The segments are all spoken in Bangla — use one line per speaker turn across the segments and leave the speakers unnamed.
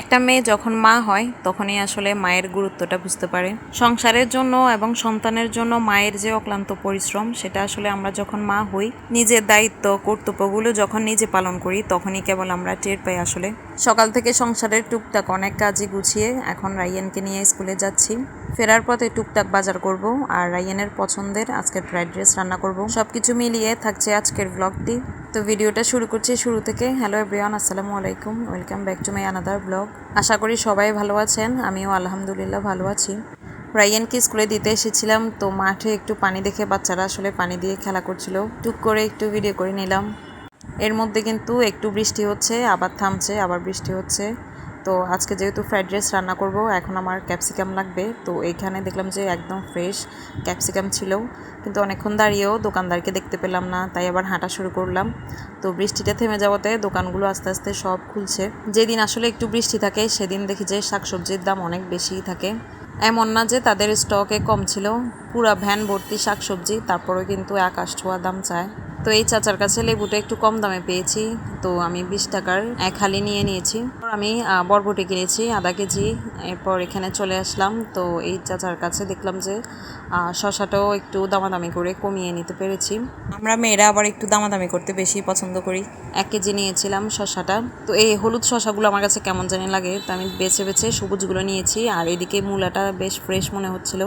একটা মেয়ে যখন মা হয় তখনই আসলে মায়ের গুরুত্বটা বুঝতে পারে। সংসারের জন্য এবং সন্তানের জন্য মায়ের যে অক্লান্ত পরিশ্রম, সেটা আসলে আমরা যখন মা হই, নিজের দায়িত্ব কর্তব্যগুলো যখন নিজে পালন করি, তখনই কেবল আমরা টের পাই আসলে। সকাল থেকে সংসারের টুকটাক অনেক কাজই গুছিয়ে এখন রাইয়ানকে নিয়ে স্কুলে যাচ্ছি। ফেরার পথে টুকটাক বাজার করব আর রাইয়ানের পছন্দের আজকের ফ্রাইড রাইস রান্না করব। সবকিছু মিলিয়ে থাকছে আজকের ব্লগটি। তো ভিডিওটা শুরু করছি শুরু থেকে। হ্যালো এভরিওয়ান, আসসালামু আলাইকুম, welcome back to my another blog. আশা করি সবাই ভালো আছেন, আমিও আলহামদুলিল্লাহ ভালো আছি। রাইয়ানকে স্কুলে দিতে এসেছিলাম, তো মাঠে একটু পানি দেখে বাচ্চারা আসলে পানি দিয়ে খেলা করছিল, টুক করে একটু ভিডিও করে নিলাম। এর মধ্যে কিন্তু একটু বৃষ্টি হচ্ছে, আবার থামছে, আবার বৃষ্টি হচ্ছে। তো আজকে যেহেতু ফ্রাইড রাইস রান্না করব, এখন আমার ক্যাপসিকাম লাগবে। তো এইখানে দেখলাম যে একদম ফ্রেশ ক্যাপসিকাম ছিল, কিন্তু অনেকক্ষণ দাঁড়িয়েও দোকানদারকে দেখতে পেলাম না, তাই আবার হাঁটা শুরু করলাম। তো বৃষ্টিটা থেমে যাওয়াতে দোকানগুলো আস্তে আস্তে সব খুলছে। যেদিন আসলে একটু বৃষ্টি থাকে সেদিন দেখি যে শাকসবজির দাম অনেক বেশিই থাকে। এমন না যে তাদের স্টকে কম ছিল, পুরা ভ্যান ভর্তি শাকসবজি, তারপরেও কিন্তু আকাশ ছোঁয়া দাম চায়। তো এই চাচার কাছে লেবুটা একটু কম দামে পেয়েছি, তো আমি 20 টাকার এক হালি নিয়ে নিয়েছি। আমি বরবটি কিনেছি আধা কেজি। এরপর এখানে চলে আসলাম, তো এই চাচার কাছে দেখলাম যে শশাটাও একটু দামাদামি করে কমিয়ে নিতে পেরেছি। আমরা মেয়েরা আবার একটু দামাদামি করতে বেশি পছন্দ করি। 1 কেজি নিয়েছিলাম শশাটা। তো এই হলুদ শশাগুলো আমার কাছে কেমন জানি লাগে, তো আমি বেছে বেছে সবুজগুলো নিয়েছি। আর এদিকে মূলাটা বেশ ফ্রেশ মনে হচ্ছিল,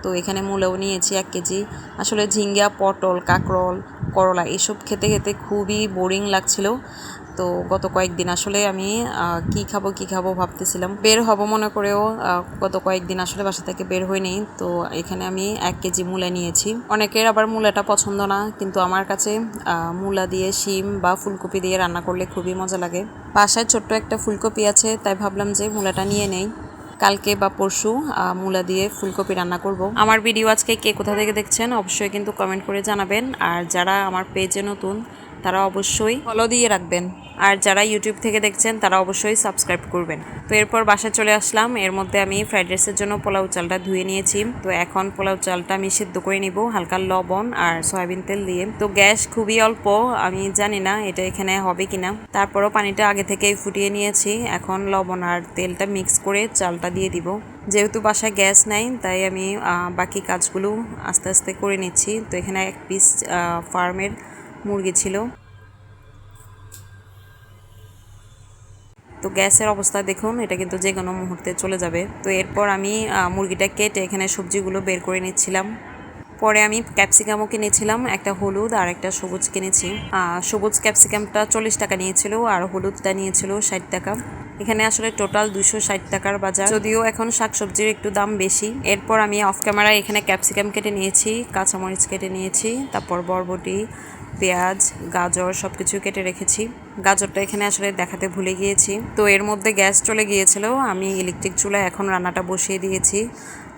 তো এখানে মূলাও নিয়েছি 1 কেজি। আসলে ঝিঙ্গা, পটল, কাঁকরোল, করলা এসব খেতে খেতে খুবই বোরিং লাগছিল। তো গত কয়েকদিন আসলে আমি কি খাবো ভাবতেছিলাম, বের হব মনে করেও গত কয়েকদিন আসলে বাসা থেকে বের হয়নি। তো এখানে আমি 1 কেজি মূলা নিয়েছি। অনেকের আবার মূলাটা পছন্দ না, কিন্তু আমার কাছে মূলা দিয়ে শিম বা ফুলকপি দিয়ে রান্না করলে খুবই মজা লাগে। বাসায় ছোট্ট একটা ফুলকপি আছে, তাই ভাবলাম যে মূলাটা নিয়ে নেই। কালকে বা পরশু মূলা দিয়ে ফুলকপি রান্না করব। আমার ভিডিও আজকে কে কোথা থেকে দেখছেন অবশ্যই কিন্তু কমেন্ট করে জানাবেন। আর যারা আমার পেজে নতুন তারা অবশ্যই ফলো দিয়ে রাখবেন, আর যারা ইউটিউব থেকে দেখছেন তারা অবশ্যই সাবস্ক্রাইব করবেন। তো এরপর বাসায় চলে আসলাম। এর মধ্যে আমি ফ্রাইড রাইসের জন্য পোলাও চালটা ধুয়ে নিয়েছি। তো এখন পোলাও চালটা আমি সিদ্ধ করে নিব হালকা লবণ আর সয়াবিন তেল দিয়ে। তো গ্যাস খুবই অল্প, আমি জানি না এটা এখানে হবে কিনা, তারপরও পানিটা আগে থেকেই ফুটিয়ে নিয়েছি। এখন লবণ আর তেলটা মিক্স করে চালটা দিয়ে দিব। যেহেতু বাসায় গ্যাস নাই, তাই আমি বাকি কাজগুলো আস্তে আস্তে করে নিচ্ছি। তো এখানে 1 পিস ফার্মের মুরগি ছিল। তো গ্যাসের অবস্থা দেখুন, এটা কিন্তু যে কোনো মুহূর্তে চলে যাবে। তো এরপর আমি মুরগিটা কেটে এখানে সবজিগুলো বের করে নিচ্ছিলাম। পরে আমি ক্যাপসিকামও কিনেছিলাম, একটা হলুদ আর একটা সবুজ কিনেছি। সবুজ ক্যাপসিকামটা 40 টাকা নিয়েছিল আর হলুদটা নিয়েছিল 60 টাকা। এখানে আসলে টোটাল 260 টাকার বাজার, যদিও এখন শাকসবজির একটু দাম বেশি। এরপর আমি অফ ক্যামেরায় এখানে ক্যাপসিকাম কেটে নিয়েছি, কাঁচামরিচ কেটে নিয়েছি, তারপর বরবটি, পেঁয়াজ, গাজর সবকিছু কেটে রেখেছি। গাজরটা এখানে আসলে দেখাতে ভুলে গিয়েছি। তো এর মধ্যে গ্যাস চলে গিয়েছিল, আমি ইলেকট্রিক চুলায় এখন রান্নাটা বসিয়ে দিয়েছি।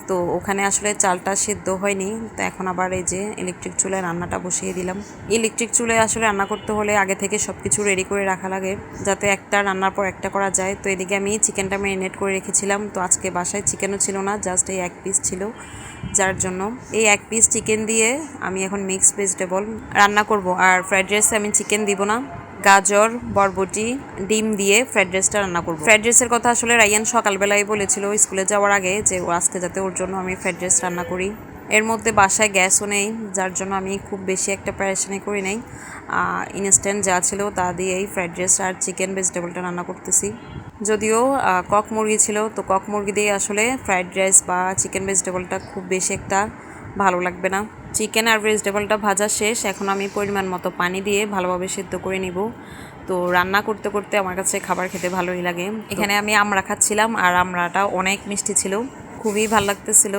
তো ওখানে আসলে চালটা সিদ্ধ হয়নি, তো এখন আবার এই যে ইলেকট্রিক চুলায় রান্নাটা বসিয়ে দিলাম। ইলেকট্রিক চুলায় আসলে রান্না করতে হলে আগে থেকে সব কিছু রেডি করে রাখা লাগে, যাতে একটা রান্নার পর একটা করা যায়। তো এদিকে আমি চিকেনটা ম্যারিনেট করে রেখেছিলাম। তো আজকে বাসায় চিকেনও ছিল না, জাস্ট এই 1 পিস ছিল, যার জন্য এই 1 পিস চিকেন দিয়ে আমি এখন মিক্সড ভেজিটেবল রান্না করব। আর ফ্রাইড রাইসে আমি চিকেন দিব না, গাজর, বরবটি, ডিম দিয়ে ফ্রাইড রাইসটা রান্না করব। ফ্রাইড রাইসের কথা আসলে রাইয়ান সকালবেলায় বলেছিল স্কুলে যাওয়ার আগে যে ও আজকে যাতে ওর জন্য আমি ফ্রাইড রাইস রান্না করি। এর মধ্যে বাসায় গ্যাসও নেই, যার জন্য আমি খুব বেশি একটা প্রিপারেশনই করি নাই। ইনস্ট্যান্ট যা ছিল তা দিয়েই ফ্রাইড রাইস আর চিকেন ভেজিটেবলটা রান্না করতেছি। যদিও কক মুরগি ছিল, তো কক মুরগি দিয়ে আসলে ফ্রাইড রাইস বা চিকেন ভেজিটেবলটা খুব বেশি একটা ভালো লাগবে না। চিকেন আর ভেজিটেবলটা ভাজা শেষ, এখন আমি পরিমাণ মতো পানি দিয়ে ভালোভাবে সিদ্ধ করে নিব। তো রান্না করতে করতে আমার কাছে খাবার খেতে ভালোই লাগে। এখানে আমি আমড়া খাচ্ছিলাম, আর আমড়াটা অনেক মিষ্টি ছিল, খুবই ভালো লাগতেছিল।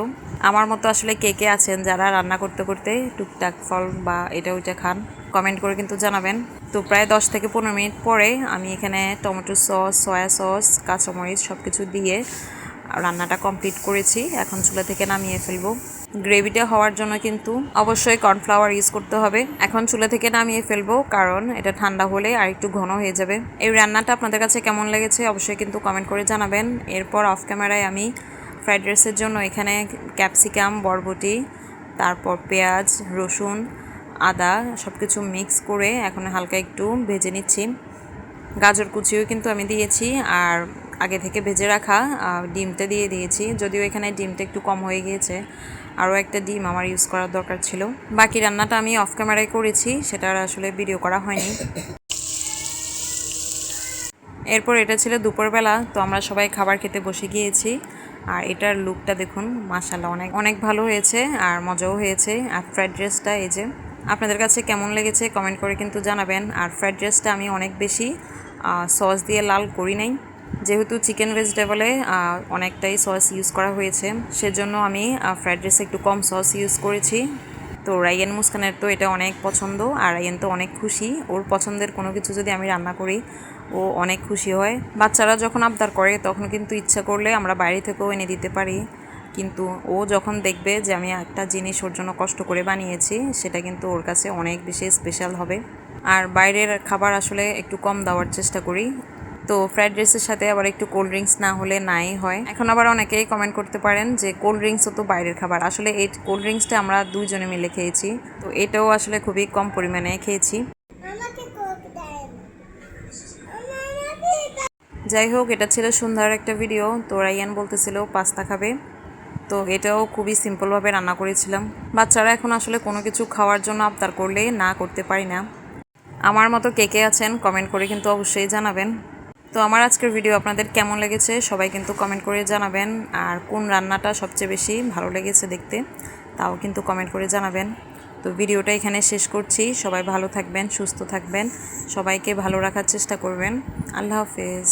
আমার মতো আসলে কে কে আছেন যারা রান্না করতে করতে টুকটাক ফল বা এটা ওইটা খান, কমেন্ট করে কিন্তু জানাবেন। তো প্রায় 10 থেকে 15 মিনিট পরে আমি এখানে টমেটো সস, সয়া সস, কাঁচামরিচ সব কিছু দিয়ে রান্নাটা কমপ্লিট করেছি। এখন চুলা থেকে নামিয়ে ফেলবো। গ্রেভিটা হওয়ার জন্য কিন্তু অবশ্যই কর্নফ্লাওয়ার ইউজ করতে হবে। এখন চুলা থেকে নামিয়ে ফেলবো, কারণ এটা ঠান্ডা হলে আর একটু ঘন হয়ে যাবে। এই রান্নাটা আপনাদের কাছে কেমন লেগেছে অবশ্যই কিন্তু কমেন্ট করে জানাবেন। এরপর অফ ক্যামেরায় আমি ফ্রাইড রাইসের জন্য এখানে ক্যাপসিকাম, বরবটি, তারপর পেঁয়াজ, রসুন, আদা সব কিছু মিক্স করে এখন হালকা একটু ভেজে নিচ্ছি। গাজর কুচিও কিন্তু আমি দিয়েছি, আর আগে থেকে ভেজে রাখা ডিমটা দিয়ে দিয়েছি। যদিও এখানে ডিমটা একটু কম হয়ে গিয়েছে, আরও একটা ডিম আমার ইউজ করার দরকার ছিল। বাকি রান্নাটা আমি অফ ক্যামেরায় করেছি, সেটা আর আসলে ভিডিও করা হয়নি। এরপর এটা ছিল দুপুরবেলা, তো আমরা সবাই খাবার খেতে বসে গিয়েছি। আর এটার লুকটা দেখুন, মাশাআল্লাহ অনেক অনেক ভালো হয়েছে আর মজাও হয়েছে। আর ফ্রাইড রাইসটা এই যে আপনাদের কাছে কেমন লেগেছে কমেন্ট করে কিন্তু জানাবেন। আর ফ্রাইড রাইসটা আমি অনেক বেশি সস দিয়ে লাল করি নাই, যেহেতু চিকেন ভেজিটেবলে অনেকটাই সস ইউজ করা হয়েছে, সেজন্য আমি ফ্রাইড রাইসে একটু কম সস ইউজ করেছি। তো রায়ান মুস্কানের তো এটা অনেক পছন্দ, আর রায়ান তো অনেক খুশি। ওর পছন্দের কোনো কিছু যদি আমি রান্না করি ও অনেক খুশি হয়। বাচ্চারা যখন আবদার করে তখন কিন্তু ইচ্ছা করলে আমরা বাইরে থেকেও এনে দিতে পারি, কিন্তু ও যখন দেখবে যে আমি একটা জিনিস ওর জন্য কষ্ট করে বানিয়েছি, সেটা কিন্তু ওর কাছে অনেক বেশি স্পেশাল হবে। আর বাইরের খাবার আসলে একটু কম দেওয়ার চেষ্টা করি। তো ফ্রাইড রাইসের সাথে আবার একটু কোল্ড ড্রিঙ্কস না হলে নাই হয়। এখন আবার অনেকেই কমেন্ট করতে পারেন যে কোল্ড ড্রিঙ্কসও তো বাইরের খাবার। আসলে এই কোল্ড ড্রিঙ্কসটা আমরা দুইজনে মিলে খেয়েছি, তো এটাও আসলে খুবই কম পরিমাণে খেয়েছি। যাই হোক, এটা ছিল সুন্দর একটা ভিডিও। তো রায়ান বলতেছিল পাস্তা খাবে, তো এটাও খুবই সিম্পলভাবে রান্না করেছিলাম। বাচ্চারা এখন আসলে কোনো কিছু খাওয়ার জন্য আবদার করলে না করতে পারি না। আমার মতো কে কে আছেন কমেন্ট করে কিন্তু অবশ্যই জানাবেন। তো আমার আজকের ভিডিও আপনাদের কেমন লেগেছে সবাই কিন্তু কমেন্ট করে জানাবেন। আর কোন রান্নাটা সবচেয়ে বেশি ভালো লেগেছে দেখতে, তাও কিন্তু কমেন্ট করে জানাবেন। তো ভিডিওটা এখানে শেষ করছি। সবাই ভালো থাকবেন, সুস্থ থাকবেন, সবাইকে ভালো রাখার চেষ্টা করবেন। আল্লাহ হাফেজ।